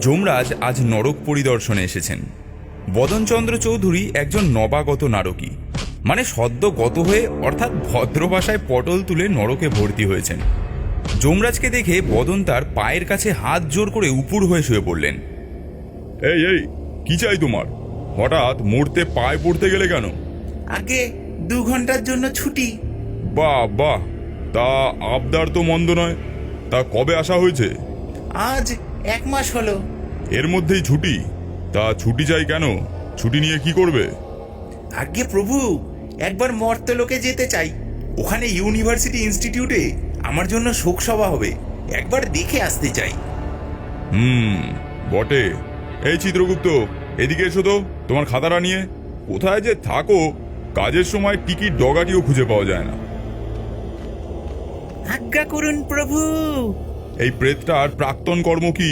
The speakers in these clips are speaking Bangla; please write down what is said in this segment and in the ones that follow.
যমরাজ আজ নরক পরিদর্শনে এসেছেন। বদনচন্দ্র চৌধুরী একজন নবাগত নারকী, মানে সদ্য গত হয়ে অর্থাৎ ভদ্র ভাষায় পটল তুলে নরকে ভর্তি হয়েছেন। যমরাজকে দেখে বদন তার পায়ের কাছে হাত জোর করে উপুড় হয়ে শুয়ে পড়লেন। এই এই কি চাই তোমার? হঠাৎ মরতে পায়ে পড়তে গেলে কেন? আগে 2 ঘন্টার জন্য ছুটি। বাহ বাহ, তা আবদার তো মন্দ নয়। তা কবে আসা হয়েছে? আজ 1 মাস হলো। এর মধ্যেই ছুটি? তা ছুটি চাই কেন? ছুটি নিয়ে কি করবে? আগে প্রভু, একবার মর্তলোকে যেতে চাই। ওখানে ইউনিভার্সিটি ইনস্টিটিউটে আমার জন্য শোক সভা হবে, একবার দেখে আসতে চাই। বটে। এই চিত্রগুপ্ত, এদিকে এসো তো, তোমার খাতাটা নিয়ে। কোথায় যে থাকো, কাজের সময় টিকিট ডগাটিও খুঁজে পাওয়া যায় না। আজ্ঞা করুন প্রভু। এই প্রেতটার প্রাক্তন কর্ম কি?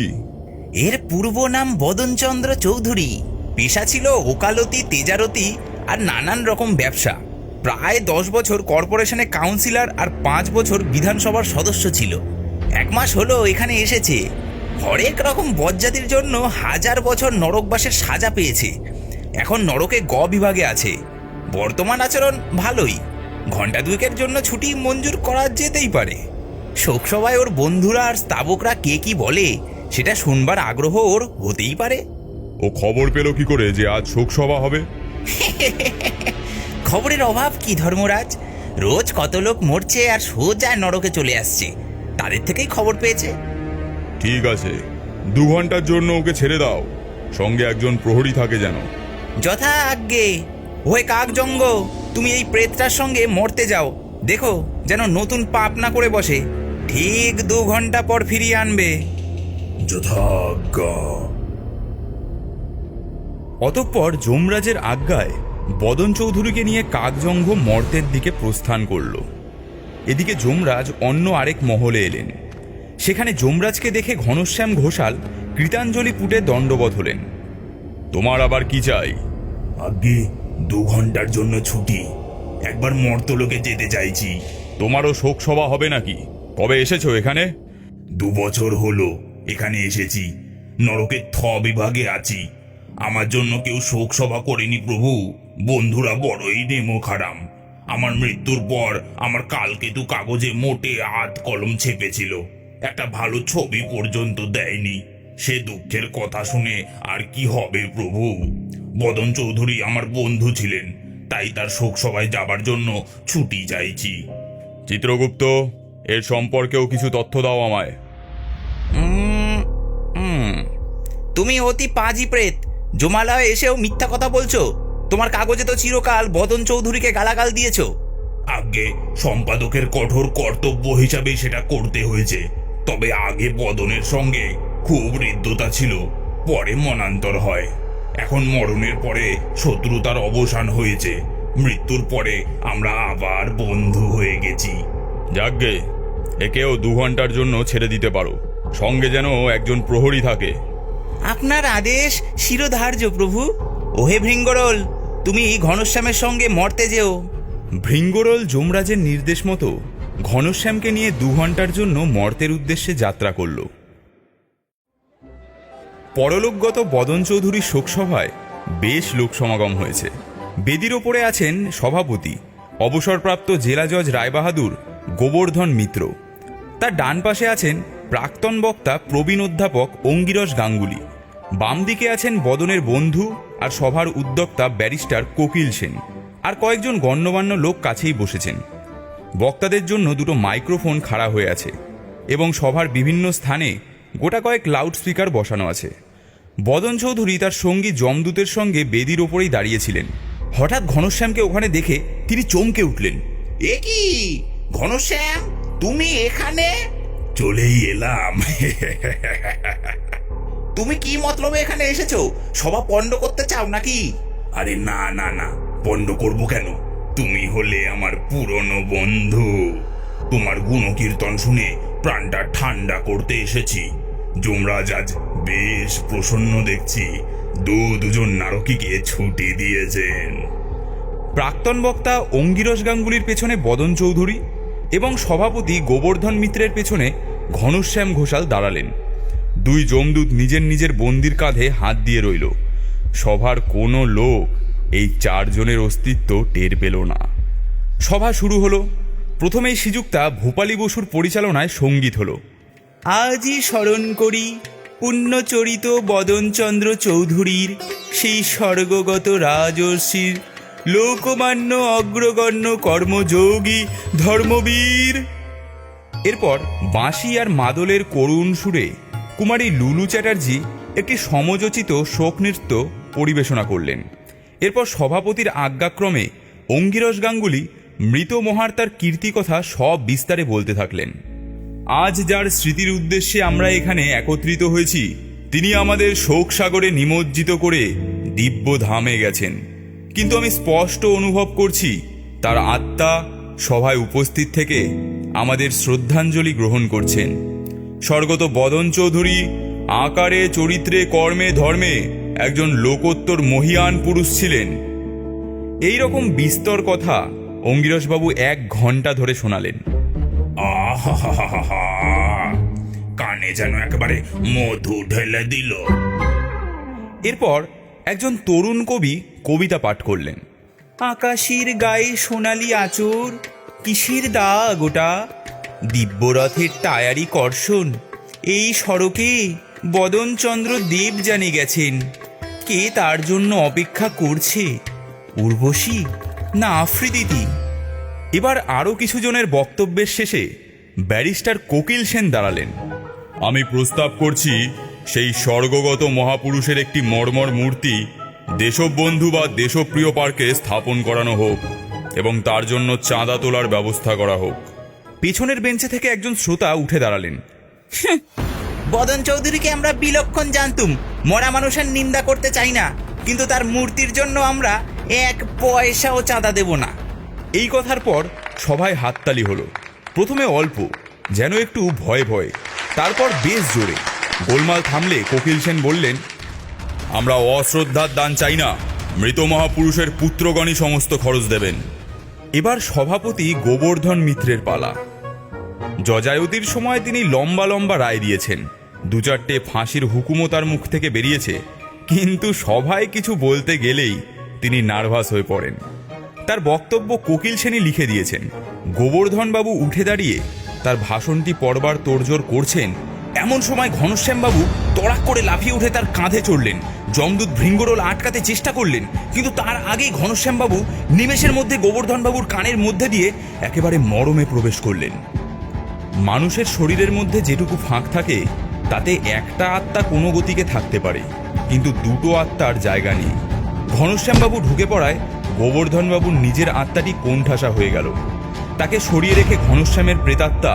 এর পূর্ব নাম বদনচন্দ্র চৌধুরী। পেশা ছিল ওকালতি, তেজারতি আর নানান রকম ব্যবসা। প্রায় 10 বছর কর্পোরেশনে কাউন্সিলর আর 5 বছর বিধানসভার সদস্য ছিল। 1 মাস হলো এখানে এসেছে। হরেক রকম বজ্জাতির জন্য 1000 বছর নরকবাসের সাজা পেয়েছে। এখন নরকে গ বিভাগে আছে। বর্তমান আচরণ ভালোই। ঘন্টা 2 জন্য ছুটি মঞ্জুর করা যেতেই পারে। শোকসভায় ওর বন্ধুরা আর স্তাবকরা কে কি বলে সেটা শুনবার আগ্রহ ওর হতেই পারে। ও খবর পেল কি করে যে আজ শোকসভা হবে? খবরের অভাব কি ধর্মরাজ? রোজ কত লোক মরছে আর সোজা নরকে চলে আসছে, তাদের থেকেই খবর পেয়েছে। ঠিক আছে, 2 ঘন্টার জন্য ওকে ছেড়ে দাও। সঙ্গে একজন প্রহরী থাকে যেন। যথা আজ্ঞে। ওহে কাকজঙ্গ, তুমি এই প্রেতটার সঙ্গে মরতে যাও। দেখো যেন নতুন পাপ না করে বসে। ঠিক 2 ঘন্টা পর ফিরিয়ে আনবে। যথাজ্ঞা। অতঃপর যমরাজের আজ্ঞায় বদন চৌধুরীকে নিয়ে কাকজঙ্ঘ মর্তের দিকে প্রস্থান করল। এদিকে যমরাজ অন্য আরেক মহলে এলেন। সেখানে যমরাজকে দেখে ঘনশ্যাম ঘোষাল কৃতাঞ্জলি পুটে দণ্ডবৎ হলেন। তোমার আবার কি চাই? আগে 2 ঘন্টার জন্য ছুটি, একবার মর্তলোকে যেতে চাইছি। তোমারও শোক সভা হবে নাকি? কবে এসেছো এখানে? 2 বছর হলো এখানে এসেছি। নরকের বিভাগে আছি। আমার জন্য কেউ শোক সভা করেনি প্রভু। বন্ধুরা বড়ই নেমো খারাম। আমার মৃত্যুর পর আমার কালকেতু কাগজে মোটে হাত কলম ছেপেছিল, একটা ভালো ছবি পর্যন্ত দেয়নি। সে দুঃখের কথা শুনে আর কি হবে প্রভু? বদন চৌধুরী আমার বন্ধু ছিলেন, তাই তার শোক সভায় যাবার জন্য ছুটি চাইছি। চিত্রগুপ্ত, এর সম্পর্কেও কিছু তথ্য দাও আমায়। তুমি অতি পাজি প্রেত, জমালয়ে এসেও মিথ্যা কথা বলছো। তোমার কাগজে তো চিরকাল বদন চৌধুরীকে গালাগাল দিয়েছো। আগে সম্পাদকের কঠোর কর্তব্য হিসাবে সেটা করতে হয়েছে। তবে আগে বদনের সঙ্গে খুব হৃদ্যতা ছিল, পরে মনান্তর হয়। এখন মরণের পরে শত্রুতার অবসান হয়েছে। মৃত্যুর পরে আমরা আবার বন্ধু হয়ে গেছি। যাকগে, একেও 2 ঘন্টার জন্য ছেড়ে দিতে পারো। সঙ্গে যেন একজন প্রহরী থাকে। আপনার আদেশ শিরোধার্য প্রভু। ওহে ভৃঙ্গরল, তুমি ঘনশ্যামের সঙ্গে মরতে যেও। ভৃঙ্গরল যমরাজের নির্দেশ মতো ঘনশ্যামকে নিয়ে 2 ঘন্টার জন্য মর্তের উদ্দেশ্যে যাত্রা করল। পরলোকগত বদন চৌধুরীর শোকসভায় বেশ লোক সমাগম হয়েছে। বেদির ওপরে আছেন সভাপতি অবসরপ্রাপ্ত জেলা জজ রায়বাহাদুর গোবর্ধন মিত্র। তার ডান পাশে আছেন প্রাক্তন বক্তা প্রবীণ অধ্যাপক অঙ্গিরস গাঙ্গুলি। বাম দিকে আছেন বদনের বন্ধু আর সভার উদ্যোক্তা ব্যারিস্টার কোকিল সেন। আর কয়েকজন গণ্যমান্য লোক কাছেই বসেছেন। বক্তাদের জন্য 2টো মাইক্রোফোন খাড়া হয়ে আছে এবং সভার বিভিন্ন স্থানে গোটা কয়েক লাউড স্পিকার বসানো আছে। বদন চৌধুরী তার সঙ্গী যমদূতের সঙ্গে বেদির ওপরেই দাঁড়িয়েছিলেন। হঠাৎ ঘনশ্যামকে ওখানে দেখে তিনি চমকে উঠলেন। এ কি ঘনশ্যাম, তুমি এখানে? চলেই এলাম। তুমি কি মতলবে এখানে এসেছো? সভা পণ্ড করতে চাও নাকি? আরে না না না, পণ্ড করব কেন? তুমি হলে আমার পুরনো বন্ধু। তোমার গুণকীর্তন শুনে প্রাণটা ঠান্ডা করতে এসেছি। যমরাজ আজ বেশ প্রসন্ন দেখছি। দুজন নারকীকে ছুটি দিয়েছেন। প্রাক্তন বক্তা অঙ্গিরস গাঙ্গুলির পেছনে বদন চৌধুরী এবং সভাপতি গোবর্ধন মিত্রের পেছনে ঘনশ্যাম ঘোষাল দাঁড়ালেন। দুই যমদূত নিজের নিজের বন্দির কাঁধে হাত দিয়ে রইল। সভার কোনো লোক এই চারজনের অস্তিত্ব টের পেল না। সভা শুরু হলো। প্রথমেই শ্রীযুক্তা ভূপালী বসুর পরিচালনায় সঙ্গীত হলো। আজই স্মরণ করি পুণ্যচরিত বদনচন্দ্র চৌধুরীর সেই স্বর্গগত রাজর্ষির লোকমান্য অগ্রগণ্য কর্মযোগী ধর্মবীর। এরপর বাঁশি আর মাদলের করুণ সুরে কুমারী লুলু চ্যাটার্জি একটি সমযোচিত শোক নৃত্য পরিবেশনা করলেন। এরপর সভাপতির আজ্ঞাক্রমে অঙ্গিরস গাঙ্গুলি মৃত মহার্তার কীর্তিকথা সব বিস্তারে বলতে থাকলেন। আজ যার স্মৃতির উদ্দেশ্যে আমরা এখানে একত্রিত হয়েছি, তিনি আমাদের শোক সাগরে নিমজ্জিত করে দিব্য ধামে গেছেন, কিন্তু আমি স্পষ্ট অনুভব করছি তার আত্মা সভায় উপস্থিত থেকে আমাদের শ্রদ্ধাঞ্জলি গ্রহণ করছেন। স্বর্গত বদন চৌধুরী আকারে, চরিত্রে, কর্মে, ধর্মে একজন লোকোত্তর মহিয়ান পুরুষ ছিলেন। এই রকম বিস্তর কথা অঙ্গিরসবাবু 1 ঘন্টা ধরে শোনালেন। আহা, কানে যেন একেবারে মধু ঢেলে দিল। এরপর একজন তরুণ কবি কবিতা পাঠ করলেন। আকাশের গায়ে সোনালি আঁচড়, কিসের দাগ ওটা? দিব্যরথের টায়ারি কর্ষণ, এই সড়কে বদনচন্দ্র দেব জানে গেছেন। কে তার জন্য অপেক্ষা করছে, উর্বশী না আফ্রিদিতি? এবার আরও কিছু জনের বক্তব্যের শেষে ব্যারিস্টার কোকিল সেন দাঁড়ালেন। আমি প্রস্তাব করছি সেই স্বর্গগত মহাপুরুষের একটি মর্মর মূর্তি দেশবন্ধু বা দেশপ্রিয় পার্কে স্থাপন করানো হোক এবং তার জন্য চাঁদা তোলার ব্যবস্থা করা হোক। পেছনের বেঞ্চে থেকে একজন শ্রোতা উঠে দাঁড়ালেন। বদন চৌধুরীকে আমরা বিলক্ষণ জানতুম, মরা মানুষের নিন্দা করতে চাই না, কিন্তু তার মূর্তির জন্য আমরা 1 পয়সাও চাঁদা দেব না। এই কথার পর সভায় হাততালি হলো। প্রথমে অল্প, যেন একটু ভয়ে ভয়ে, তারপর বেশ জোরে। গোলমাল থামলে কোকিল সেন বললেন, আমরা অশ্রদ্ধার দান চাই না, মৃত মহাপুরুষের পুত্রগণই সমস্ত খরচ দেবেন। এবার সভাপতি গোবর্ধন মিত্রের পালা। যজায়তির সময় তিনি লম্বা লম্বা রায় দিয়েছেন, 2-4টে ফাঁসির হুকুমও তার মুখ থেকে বেরিয়েছে, কিন্তু সভায় কিছু বলতে গেলেই তিনি নার্ভাস হয়ে পড়েন। তার বক্তব্য কোকিল সেনই লিখে দিয়েছেন। গোবর্ধনবাবু উঠে দাঁড়িয়ে তার ভাষণটি পড়বার তোড়জোড় করছেন, এমন সময় ঘনশ্যামবাবু তড়াক করে লাফিয়ে উঠে তার কাঁধে চড়লেন। যমদূত ভৃঙ্গরোল আটকাতে চেষ্টা করলেন, কিন্তু তার আগেই ঘনশ্যামবাবু নিমেষের মধ্যে গোবর্ধনবাবুর কানের মধ্যে দিয়ে একেবারে মরমে প্রবেশ করলেন। মানুষের শরীরের মধ্যে যেটুকু ফাঁক থাকে তাতে একটা আত্মা কোনো গতিকে থাকতে পারে, কিন্তু 2টো আত্মার জায়গা নেই। ঘনশ্যামবাবু ঢুকে পড়ায় গোবর্ধনবাবুর নিজের আত্মাটি কোণঠাসা হয়ে গেল। তাকে সরিয়ে রেখে ঘনশ্যামের প্রেতাত্মা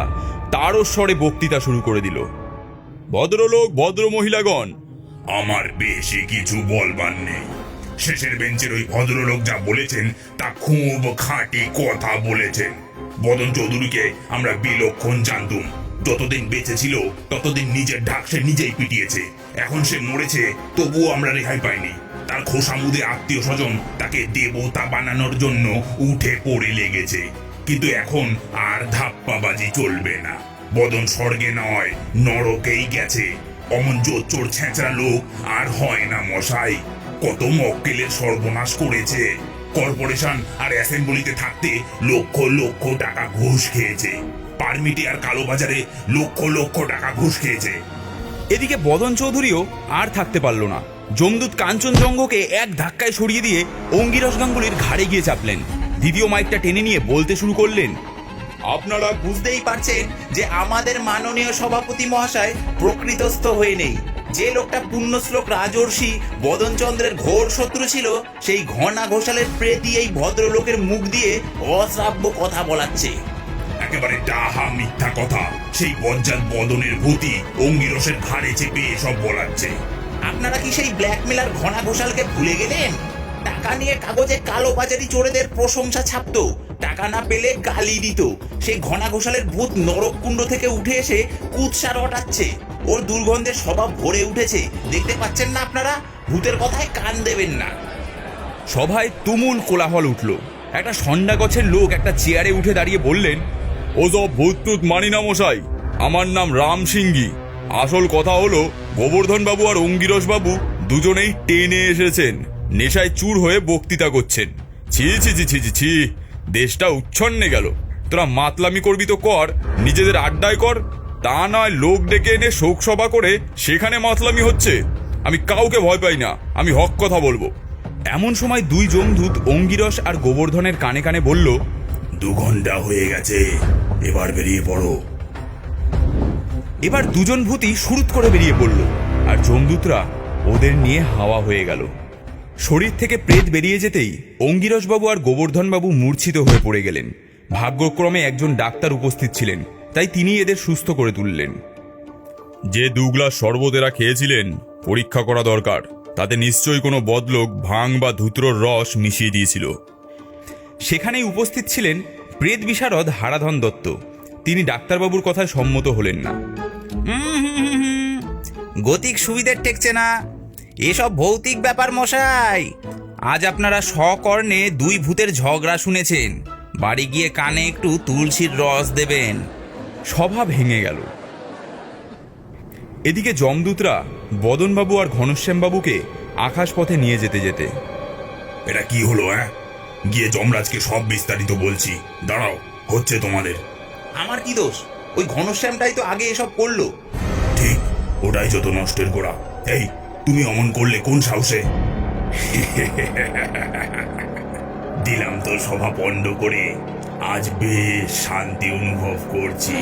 তারও স্বরে বক্তৃতা শুরু করে দিল। ভদ্রলোক, ভদ্র মহিলাগণ, আমার বেশি কিছু বলবার নেই। শেষের বেঞ্চের ওই ভদ্রলোক যা বলেছেন তা খুব খাঁটি কথা বলেছেন। বদন চৌধুরীকে আমরা বিলক্ষণ জানতুম। যতদিন বেঁচে ছিল ততদিন নিজের ঢাক সে নিজেই পিটিয়েছে। এখন সে মরেছে, তবুও আমরা রেহাই পাইনি। তার খোসামুদে আত্মীয় স্বজন তাকে দেবতা বানানোর জন্য উঠে পড়ে লেগেছে, কিন্তু এখন আর ধাপ্পাবাজি চলবে না। বদন স্বর্গে নয়, নরকেই গেছে। অমন জোচ্চোর ছেঁচড়া লোক আর হয় না মশাই। কত মক্কেলের সর্বনাশ করেছে। কর্পোরেশন আর অ্যাসেম্বলিতে থাকতে লক্ষ লক্ষ টাকা ঘুষ খেয়েছে। পারমিটে আর কালোবাজারে লক্ষ লক্ষ টাকা ঘুষ খেয়েছে। এদিকে বদন চৌধুরীও আর থাকতে পারল না। যমদূত কাঞ্চনজঙ্ঘকে এক ধাক্কায় সরিয়ে দিয়ে অঙ্গিরস গাঙ্গুলির ঘাড়ে গিয়ে চাপলেন। দ্বিতীয় মাইকটা টেনে নিয়ে বলতে শুরু করলেন, আপনারা বুঝতেই পারছেন যে আমাদের মাননীয় সভাপতি মহাশয় প্রকৃতস্থ হয়ে নেই। যে লোকটা পুণ্যশ্লোক রাজর্ষি বদনচন্দ্রের ঘোর শত্রু ছিল, সেই ঘনা ঘোষালের প্রেতই এই ভদ্রলোকের মুখ দিয়ে অশ্রাব্য কথা বলাচ্ছে। একেবারে ডাহা মিথ্যা কথা। সেই বজ্জাত বদনের ভূতি অঙ্গিরসের ঘাড়ে চেপে এসব বলাচ্ছে। আপনারা কি সেই ব্ল্যাকমেলার ঘনা ঘোষালকে ভুলে গেলেন? টাকা নিয়ে কাগজে কালো বাজারি চোরেদের প্রশংসা ছাপতো, টাকা না পেলে গালি দিত। সেই ঘনা ঘোষালের ভূত নরককুণ্ড থেকে উঠে এসে কুৎসা রটাচ্ছে। ওর দুর্গন্ধে স্বভাব ভরে উঠেছে। দেখতে পাচ্ছেন না আপনারা? ভূতের কথায় কান দেবেন না। সভায় তুমুল কোলাহল উঠল। একটা সন্ডা গছের লোক একটা চেয়ারে উঠে দাঁড়িয়ে বললেন, ওসব ভূত টুত মানি না মশাই, আমার নাম রাম সিংহি। আসল কথা হলো গোবর্ধন বাবু আর অঙ্গিরস বাবু দুজনেই টেনে এসেছেন, নেশায় চুর হয়ে বক্তৃতা করছেন। ছি ছি ছি ছি ছি ছি, দেশটা উচ্ছন্নে গেল। তোরা মাতলামি করবি তো কর, নিজেদের আড্ডায় কর, তা নয় লোক ডেকে এনে শোকসভা করে সেখানে মাতলামি হচ্ছে। আমি কাউকে ভয় পাই না, আমি হক কথা বলবো। এমন সময় দুই যমদূত অঙ্গিরস আর গোবর্ধনের কানে কানে বলল, 2 ঘন্টা হয়ে গেছে, এবার বেরিয়ে পড়ো। এবার দুজন ভূতই শুরুত করে বেরিয়ে পড়ল, আর যমদূতরা ওদের নিয়ে হাওয়া হয়ে গেল। শরীর থেকে প্রেত বেরিয়ে যেতেই অঙ্গিরসবাবু আর গোবর্ধনবাবু মূর্ছিত হয়ে পড়ে গেলেন। ভাগ্যক্রমে একজন ডাক্তার উপস্থিত ছিলেন, তাই তিনি এদের সুস্থ করে তুললেন। যে 2 গ্লাস শরবত এরা খেয়েছিলেন পরীক্ষা করা দরকার, তাতে নিশ্চয়ই কোনো বদলোক ভাং বা ধুত্রর রস মিশিয়ে দিয়েছিল। সেখানেই উপস্থিত ছিলেন প্রেত বিশারদ হারাধন দত্ত। তিনি ডাক্তারবাবুর কথায় সম্মত হলেন না। গতিক সুবিধের ঠেকছে না, এসব ভৌতিক ব্যাপার মশাই। আজ আপনারা সকর্ণে 2 ভূতের ঝগড়া শুনেছেন, বাড়ি গিয়ে কানে একটু তুলসীর রস দেবেন। সভা ভেঙে গেল। এদিকে যমদূতরা বদনবাবু আর ঘনশ্যামবাবুকে আকাশপথে নিয়ে যেতে যেতে, এটা কি হলো? গিয়ে যমরাজকে সব বিস্তারিত বলছি, দাঁড়াও, হচ্ছে তোমাদের। আমার কি দোষ? ওই ঘনশ্যামটাই তো আগে এসব করলো। ঠিক, ওটাই যত নষ্টের গোড়া। এই, তুমি অমন করলে কোন সাহসে? দিলাম তো সভা পণ্ড করে, আজ বেশ শান্তি অনুভব করছি।